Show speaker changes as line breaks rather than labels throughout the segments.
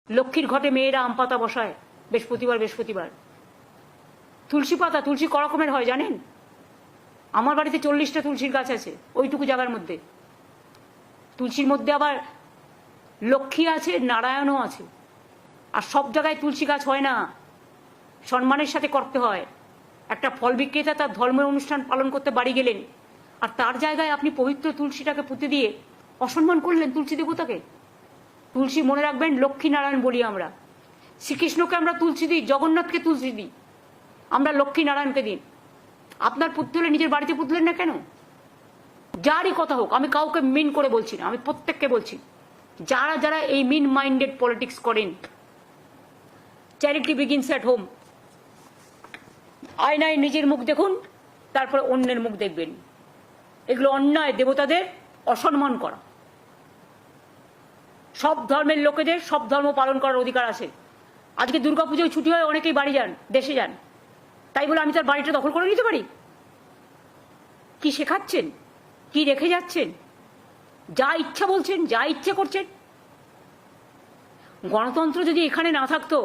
লক্ষ্মীর ঘটে মেয়েরা আম পাতা বসায় বৃহস্পতিবার বৃহস্পতিবার। তুলসী পাতা, তুলসী ক রকমের হয় জানেন? আমার বাড়িতে 40টা তুলসীর গাছ আছে ওইটুকু জায়গার মধ্যে। তুলসীর মধ্যে আবার লক্ষ্মী আছে, নারায়ণও আছে। আর সব জায়গায় তুলসী গাছ হয় না, সম্মানের সাথে করতে হয়। একটা ফল বিক্রেতা তার ধর্মের অনুষ্ঠান পালন করতে বাড়ি গেলেন, আর তার জায়গায় আপনি পবিত্র তুলসীটাকে পুঁতে দিয়ে অসম্মান করলেন তুলসী দেবতাকে। তুলসী মনে রাখবেন লক্ষ্মী নারায়ণ বলি আমরা। শ্রীকৃষ্ণকে আমরা তুলসী দিই, জগন্নাথকে তুলসী দিই, আমরা লক্ষ্মী নারায়ণকে দিই। আপনার পুততে হলে নিজের বাড়িতে পুতলেন না কেন? যারই কথা হোক, আমি কাউকে মিন করে বলছি না, আমি প্রত্যেককে বলছি, যারা যারা এই মিন মাইন্ডেড পলিটিক্স করেন, চ্যারিটি বিগিনস অ্যাট হোম। আয়নায় নিজের মুখ দেখুন, তারপরে অন্যের মুখ দেখবেন। এগুলো অন্যায়, দেবতাদের অসম্মান করা। সব ধর্মের লোকেদের সব ধর্ম পালন করার অধিকার আছে। আজকে দুর্গাপুজোয় ছুটি হয়, অনেকেই বাড়ি যান, দেশে যান, তাই বলে আমি তার বাড়িটা দখল করে নিতে পারি? কি শেখাচ্ছেন, কি রেখে যাচ্ছেন? যা ইচ্ছা বলছেন, যা ইচ্ছে করছেন। গণতন্ত্র যদি এখানে না থাকতো,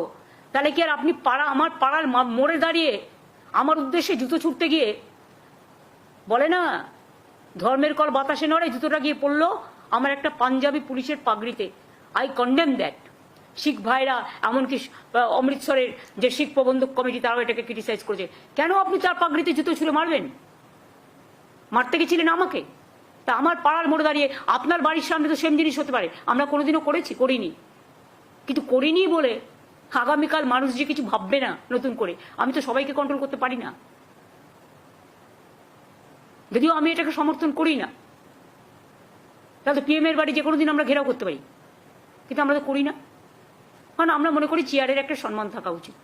তাহলে কি আর আপনি আমার পাড়ার মোড়ে দাঁড়িয়ে আমার উদ্দেশ্যে জুতো ছুটতে গিয়ে বলে না, ধর্মের কল বাতাসে নড়ে, জুতোটা গিয়ে পড়লো আমার একটা পাঞ্জাবি পুলিশের পাগড়িতে। I condemn that. শিখ ভাইরা, এমনকি অমৃতসরের যে শিখ প্রবন্ধক কমিটি, তারাও এটাকে ক্রিটিসাইজ করেছে। কেন আপনি তার পাগড়িতে জুতো ছুঁড়ে মারবেন? মারতে গেছিলেন আমাকে? তা আমার পাড়ার মোড়ে দাঁড়িয়ে আপনার বাড়ির সামনে তো সেম জিনিস হতে পারে। আমরা কোনোদিনও করেছি? করিনি। কিন্তু করিনি বলে আগামীকাল মানুষ যে কিছু ভাববে না নতুন করে, আমি তো সবাইকে কন্ট্রোল করতে পারি না। যদিও আমি এটাকে সমর্থন করি না, তাহলে পিএম এর বাড়ি যে কোনো দিন আমরা ঘেরাও করতে পারি, কিন্তু আমরা তো করি না। কারণ আমরা মনে করি চেয়ারের একটা সম্মান থাকা উচিত।